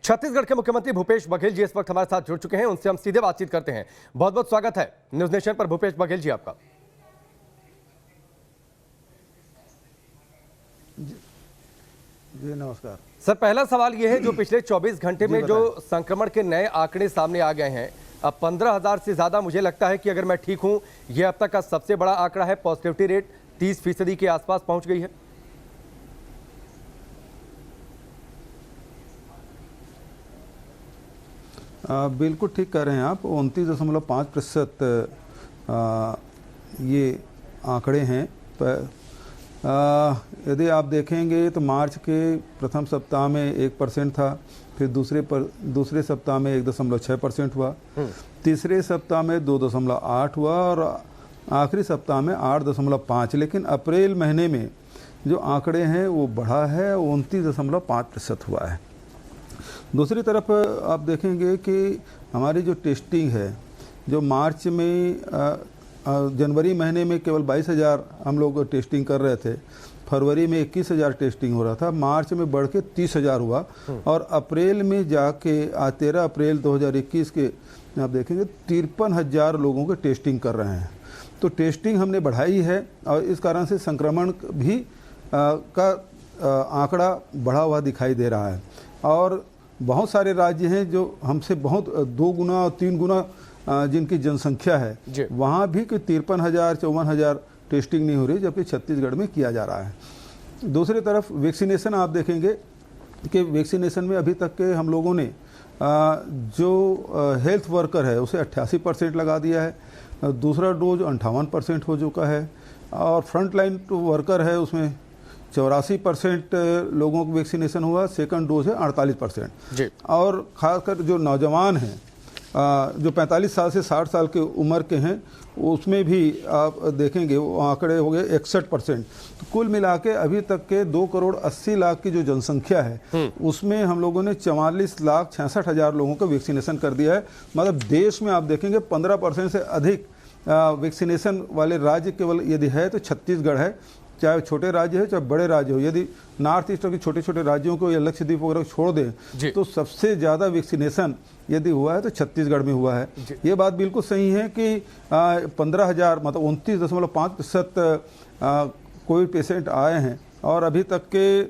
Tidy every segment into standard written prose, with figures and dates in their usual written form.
छत्तीसगढ़ के मुख्यमंत्री भूपेश बघेल जी इस वक्त हमारे साथ जुड़ चुके हैं, उनसे हम सीधे बातचीत करते हैं। बहुत बहुत स्वागत है न्यूज नेशन पर भूपेश बघेल जी आपका। जी नमस्कार सर, पहला सवाल यह है, जो पिछले 24 घंटे में जो संक्रमण के नए आंकड़े सामने आ गए हैं, अब 15,000 से ज्यादा, मुझे लगता है कि अगर मैं ठीक हूं, यह अब तक का सबसे बड़ा आंकड़ा है। पॉजिटिविटी रेट 30% के आसपास पहुंच गई है। बिल्कुल ठीक कह रहे हैं आप। 29.5% ये आंकड़े हैं। यदि आप देखेंगे तो मार्च के प्रथम सप्ताह में 1% था, फिर दूसरे सप्ताह में 1.6% हुआ, तीसरे सप्ताह में 2.8 हुआ और आखिरी सप्ताह में 8.5। लेकिन अप्रैल महीने में जो आंकड़े हैं वो बढ़ा है, 29.5% हुआ है। दूसरी तरफ आप देखेंगे कि हमारी जो टेस्टिंग है, जो मार्च में जनवरी महीने में केवल 22,000 हम लोग टेस्टिंग कर रहे थे, फरवरी में 21,000 टेस्टिंग हो रहा था, मार्च में बढ़ के 30,000 हुआ और अप्रैल में जाके 13 अप्रैल 2021 के आप देखेंगे 53,000 लोगों के टेस्टिंग कर रहे हैं। तो टेस्टिंग हमने बढ़ाई है और इस कारण से संक्रमण भी का आंकड़ा बढ़ा हुआ दिखाई दे रहा है। और बहुत सारे राज्य हैं जो हमसे बहुत 2 गुना और 3 गुना जिनकी जनसंख्या है, वहाँ भी कोई 53,000 54,000 टेस्टिंग नहीं हो रही, जबकि छत्तीसगढ़ में किया जा रहा है। दूसरी तरफ वैक्सीनेशन आप देखेंगे कि वैक्सीनेशन में अभी तक के हम लोगों ने जो हेल्थ वर्कर है उसे 88% लगा दिया है, दूसरा डोज 58% हो चुका है और फ्रंट लाइन वर्कर है उसमें 84% लोगों को वैक्सीनेशन हुआ, सेकंड डोज है 48%। और खासकर जो नौजवान हैं जो 45 साल से 60 साल के उम्र के हैं, उसमें भी आप देखेंगे वो आंकड़े हो गए 61%। तो कुल मिला के अभी तक के 2,80,00,000 की जो जनसंख्या है उसमें हम लोगों ने 44,66,000 लोगों का वैक्सीनेशन कर दिया है। मतलब देश में आप देखेंगे 15% से अधिक वैक्सीनेशन वाले राज्य केवल यदि है तो छत्तीसगढ़ है, चाहे छोटे राज्य है चाहे बड़े राज्य हो। यदि नॉर्थ ईस्ट के छोटे छोटे राज्यों को या लक्षद्वीप वगैरह छोड़ दें तो सबसे ज़्यादा वैक्सीनेशन यदि हुआ है तो छत्तीसगढ़ में हुआ है। ये बात बिल्कुल सही है कि 15,000 मतलब 29.5% कोविड पेशेंट आए हैं और अभी तक के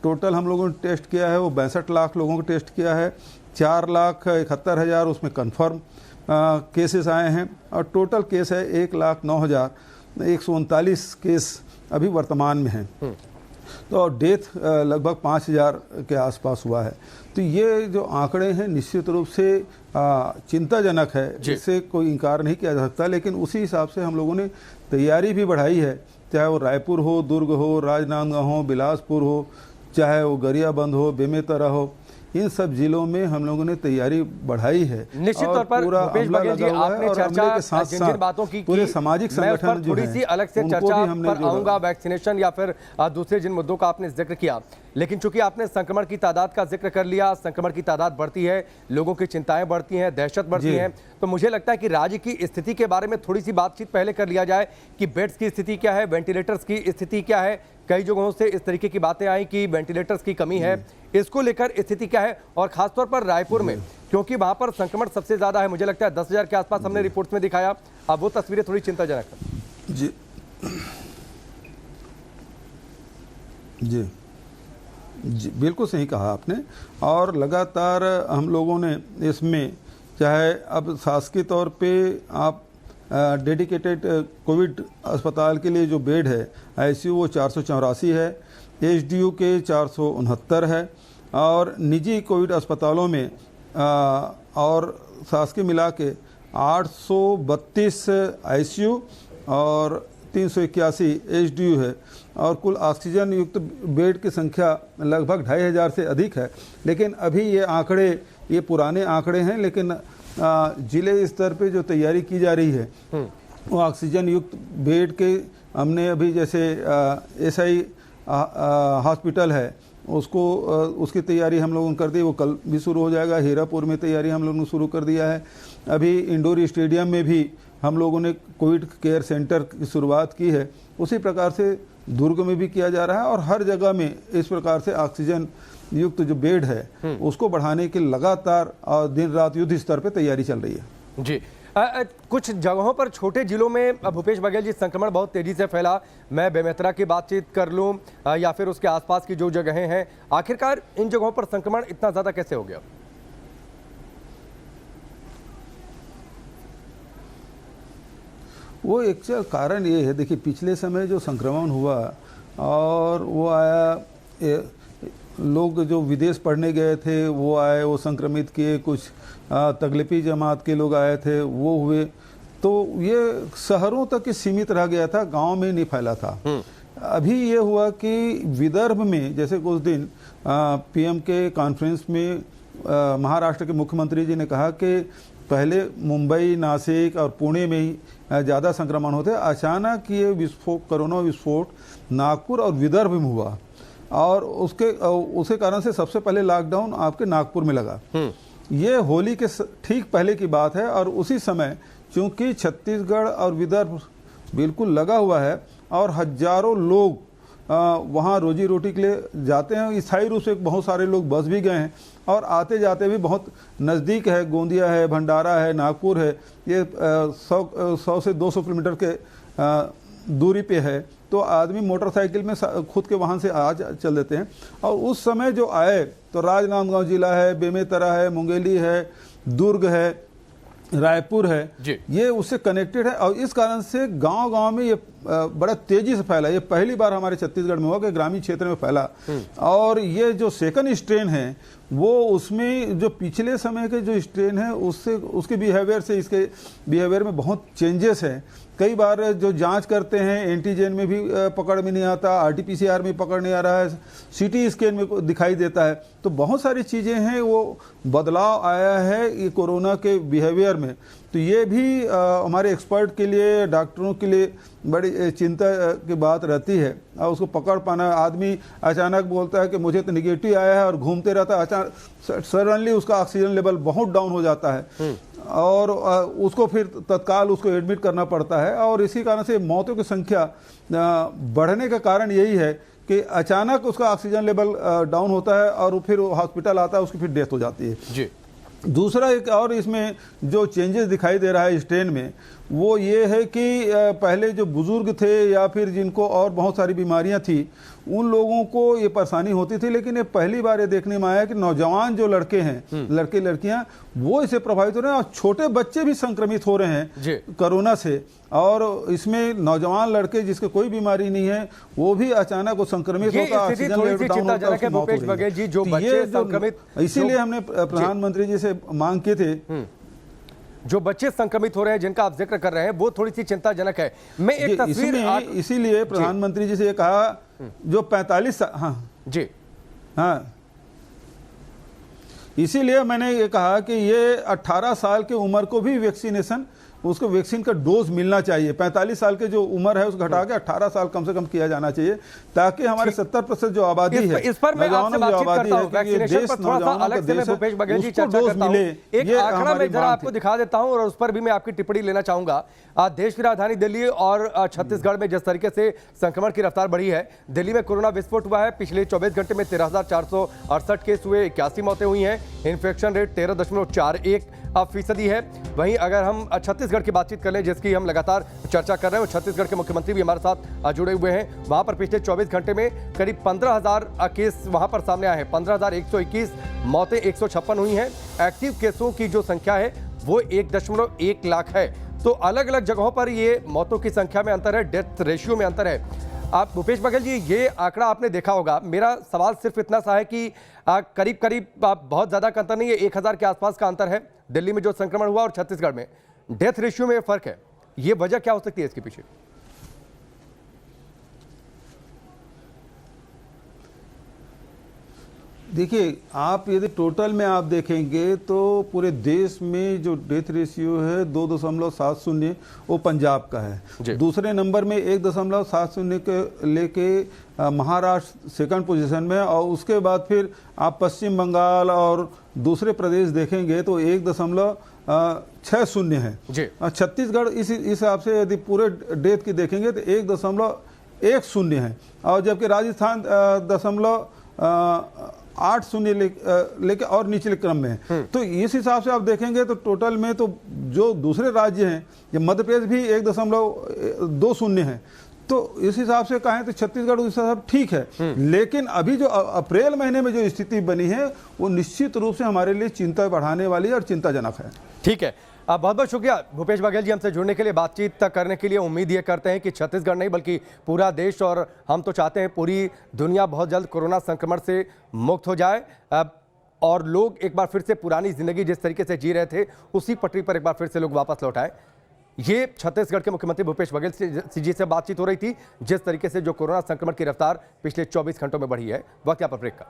टोटल हम लोगों ने टेस्ट किया है वो 62 लाख लोगों को टेस्ट किया है। 4,71,000 उसमें कन्फर्म केसेस आए हैं और टोटल केस है 1,09,139 केस अभी वर्तमान में हैं। तो डेथ लगभग 5,000 के आसपास हुआ है। तो ये जो आंकड़े हैं निश्चित रूप से चिंताजनक है, इससे कोई इनकार नहीं किया जा सकता। लेकिन उसी हिसाब से हम लोगों ने तैयारी भी बढ़ाई है, चाहे वो रायपुर हो, दुर्ग हो, राजनांदगांव हो, बिलासपुर हो, चाहे वो गरियाबंद हो, बेमेतरा हो, इन सब जिलों में हम लोगों ने तैयारी बढ़ाई है। निश्चित तौर पर भूपेश बघेल जी, आपने चर्चा के साथ जिन बातों की पूरे सामाजिक संगठन जो थोड़ी सी अलग से चर्चा पर आऊंगा, वैक्सीनेशन या फिर दूसरे जिन मुद्दों का आपने जिक्र किया, लेकिन चूंकि आपने संक्रमण की तादाद का जिक्र कर लिया, संक्रमण की तादाद बढ़ती है, लोगों की चिंताएं बढ़ती हैं, दहशत बढ़ती है, तो मुझे लगता है कि राज्य की स्थिति के बारे में थोड़ी सी बातचीत पहले कर लिया जाए कि बेड्स की स्थिति क्या है, वेंटिलेटर्स की स्थिति क्या है। कई जगहों से इस तरीके की बातें आई कि वेंटिलेटर्स की कमी है, इसको लेकर स्थिति क्या है और खासतौर पर रायपुर में, क्योंकि वहां पर संक्रमण सबसे ज्यादा है, मुझे लगता है 10,000 के आसपास हमने रिपोर्ट्स में दिखाया। अब वो तस्वीरें थोड़ी चिंताजनक है। जी जी जी बिल्कुल सही कहा आपने। और लगातार हम लोगों ने इसमें, चाहे अब शासकीय तौर पे आप डेडिकेटेड कोविड अस्पताल के लिए जो बेड है आईसीयू वो 484 है, एचडीयू के 469 है और निजी कोविड अस्पतालों में और शासकीय मिला के 832 आईसीयू और 381 एचडीयू है और कुल ऑक्सीजन युक्त बेड की संख्या लगभग 2,500 से अधिक है। लेकिन अभी ये आंकड़े, ये पुराने आंकड़े हैं, लेकिन जिले स्तर पे जो तैयारी की जा रही है वो ऑक्सीजन युक्त बेड के हमने अभी जैसे एसआई हॉस्पिटल है उसको उसकी तैयारी हम लोगों ने कर दी, वो कल भी शुरू हो जाएगा। हीरापुर में तैयारी हम लोगों ने शुरू कर दिया है। अभी इंडोर स्टेडियम में भी हम लोगों ने कोविड केयर सेंटर की शुरुआत की है। उसी प्रकार से दुर्ग में भी किया जा रहा है और हर जगह में इस प्रकार से ऑक्सीजन युक्त जो बेड है उसको बढ़ाने की लगातार और दिन रात युद्ध स्तर पे तैयारी चल रही है। जी कुछ जगहों पर छोटे जिलों में भूपेश बघेल जी संक्रमण बहुत तेजी से फैला। मैं बेमेतरा की बातचीत कर लूं या फिर उसके आसपास की जो जगहें हैं, आखिरकार इन जगहों पर संक्रमण इतना ज्यादा कैसे हो गया? वो एक कारण ये है, देखिए पिछले समय जो संक्रमण हुआ और वो आया, लोग जो विदेश पढ़ने गए थे वो आए, वो संक्रमित किए, कुछ तगलिफी जमात के लोग आए थे वो हुए, तो ये शहरों तक ही सीमित रह गया था, गांव में नहीं फैला था। अभी ये हुआ कि विदर्भ में जैसे कुछ दिन पीएम के कॉन्फ्रेंस में महाराष्ट्र के मुख्यमंत्री जी ने कहा कि पहले मुंबई, नासिक और पुणे में ही ज़्यादा संक्रमण होते, अचानक ये विस्फोट, कोरोना विस्फोट नागपुर और विदर्भ में हुआ और उसके कारण से सबसे पहले लॉकडाउन आपके नागपुर में लगा। ये होली के ठीक पहले की बात है और उसी समय चूंकि छत्तीसगढ़ और विदर्भ बिल्कुल लगा हुआ है और हजारों लोग वहाँ रोजी रोटी के लिए जाते हैं, स्थायी रूप से बहुत सारे लोग बस भी गए हैं और आते जाते भी बहुत नज़दीक है, गोंदिया है, भंडारा है, नागपुर है, ये 100 से 200 किलोमीटर के दूरी पे है, तो आदमी मोटरसाइकिल में खुद के वाहन से चल देते हैं। और उस समय जो आए तो राजनांदगांव जिला है, बेमेतरा है, मुंगेली है, दुर्ग है, रायपुर है, ये उससे कनेक्टेड है और इस कारण से गांव-गांव में ये बड़ा तेजी से फैला। ये पहली बार हमारे छत्तीसगढ़ में हुआ कि ग्रामीण क्षेत्र में फैला। और ये जो सेकंड स्ट्रेन है वो उसमें जो पिछले समय के जो स्ट्रेन है उससे, उसके बिहेवियर से इसके बिहेवियर में बहुत चेंजेस है। कई बार जो जांच करते हैं एंटीजन में भी पकड़ में नहीं आता, आरटीपीसीआर में पकड़ नहीं आ रहा है, सीटी स्कैन में दिखाई देता है, तो बहुत सारी चीज़ें हैं, वो बदलाव आया है ये कोरोना के बिहेवियर में। तो ये भी हमारे एक्सपर्ट के लिए, डॉक्टरों के लिए बड़ी चिंता की बात रहती है और उसको पकड़ पाना। आदमी अचानक बोलता है कि मुझे तो निगेटिव आया है और घूमते रहता है, अचानक सडनली उसका ऑक्सीजन लेवल बहुत डाउन हो जाता है और उसको फिर तत्काल उसको एडमिट करना पड़ता है और इसी कारण से मौतों की संख्या बढ़ने का कारण यही है कि अचानक उसका ऑक्सीजन लेवल डाउन होता है और फिर हॉस्पिटल आता है, उसकी फिर डेथ हो जाती है। जी। दूसरा एक और इसमें जो चेंजेस दिखाई दे रहा है इस ट्रेन में वो ये है कि पहले जो बुजुर्ग थे या फिर जिनको और बहुत सारी बीमारियां थी उन लोगों को ये परेशानी होती थी, लेकिन ये पहली बार ये देखने में आया कि नौजवान जो लड़के हैं, लड़के लड़कियां, वो इससे प्रभावित हो रहे हैं और छोटे बच्चे भी संक्रमित हो रहे हैं कोरोना से। और इसमें नौजवान लड़के जिसके कोई बीमारी नहीं है वो भी अचानक वो संक्रमित होता है। इसीलिए हमने प्रधानमंत्री जी से मांग की थी, जो बच्चे संक्रमित हो रहे हैं जिनका आप जिक्र कर रहे हैं वो थोड़ी सी चिंताजनक है। मैं एक तस्वीर इसीलिए प्रधानमंत्री जी से ये कहा जो 45 जी हाँ, इसीलिए मैंने ये कहा कि ये 18 साल की उम्र को भी वैक्सीनेशन, उसको वैक्सीन का डोज मिलना चाहिए। 45 साल के जो उम्र है उसको घटा के 18 साल कम से कम किया जाना चाहिए ताकि हमारे 70% जो आबादी है, इस पर मैं आपसे बातचीत करता हूं, वैक्सीनेशन पर थोड़ा सा अलग से मैं भूपेश बघेल जी चर्चा करता हूं। एक आंकड़ा मैं जरा आपको दिखा देता हूं और उस पर भी मैं आपकी टिप्पणी लेना चाहूंगा। देश की राजधानी दिल्ली और छत्तीसगढ़ में जिस तरीके से संक्रमण की रफ्तार बढ़ी है, दिल्ली में कोरोना विस्फोट हुआ है, पिछले 24 घंटे में 13,468 केस हुए, 81 मौतें हुई हैं, इन्फेक्शन रेट 13.41% है। वहीं अगर हम छत्तीसगढ़ की बातचीत कर लें जिसकी हम लगातार चर्चा कर रहे हैं, छत्तीसगढ़ के मुख्यमंत्री भी हमारे साथ जुड़े हुए हैं, वहां पर पिछले 24 घंटे में करीब 15,000 केस वहां पर सामने आए हैं, 15,121 मौतें 156 हुई हैं। एक्टिव केसों की जो संख्या है वो 1.1 लाख है। तो अलग अलग जगहों पर ये मौतों की संख्या में अंतर है, डेथ रेशियो में अंतर है। आप भूपेश बघेल जी ये आंकड़ा आपने देखा होगा, मेरा सवाल सिर्फ इतना सा है कि करीब करीब बहुत ज्यादा का अंतर नहीं है, 1000 के आसपास का अंतर है दिल्ली में जो संक्रमण हुआ और छत्तीसगढ़ में डेथ रेशियो में फर्क है, ये वजह क्या हो सकती है इसके पीछे? देखिए, आप यदि टोटल में आप देखेंगे तो पूरे देश में जो डेथ रेशियो है 2.70 वो पंजाब का है। दूसरे नंबर में 1.70 के लेके महाराष्ट्र सेकंड पोजीशन में, और उसके बाद फिर आप पश्चिम बंगाल और दूसरे प्रदेश देखेंगे तो 1.60 है। छत्तीसगढ़ इस हिसाब से यदि पूरे डेथ की देखेंगे तो 1.10 है, और जबकि राजस्थान 8 शून्य लेके और निचले क्रम में है। तो इस हिसाब से आप देखेंगे तो टोटल में तो जो दूसरे राज्य हैं, ये मध्य प्रदेश भी 1.20 है। तो इस हिसाब से कहें तो छत्तीसगढ़ उस हिसाब से ठीक है, लेकिन अभी जो अप्रैल महीने में जो स्थिति बनी है वो निश्चित रूप से हमारे लिए चिंता बढ़ाने वाली है और चिंताजनक है। ठीक है, बहुत बहुत शुक्रिया भूपेश बघेल जी हमसे जुड़ने के लिए, बातचीत करने के लिए। उम्मीद ये करते हैं कि छत्तीसगढ़ नहीं बल्कि पूरा देश, और हम तो चाहते हैं पूरी दुनिया बहुत जल्द कोरोना संक्रमण से मुक्त हो जाए और लोग एक बार फिर से पुरानी जिंदगी जिस तरीके से जी रहे थे उसी पटरी पर एक बार फिर से लोग वापस लौट आए। ये छत्तीसगढ़ के मुख्यमंत्री भूपेश बघेल जी से बातचीत हो रही थी, जिस तरीके से जो कोरोना संक्रमण की रफ्तार पिछले 24 घंटों में बढ़ी है। वक्त यहाँ पर ब्रेक का।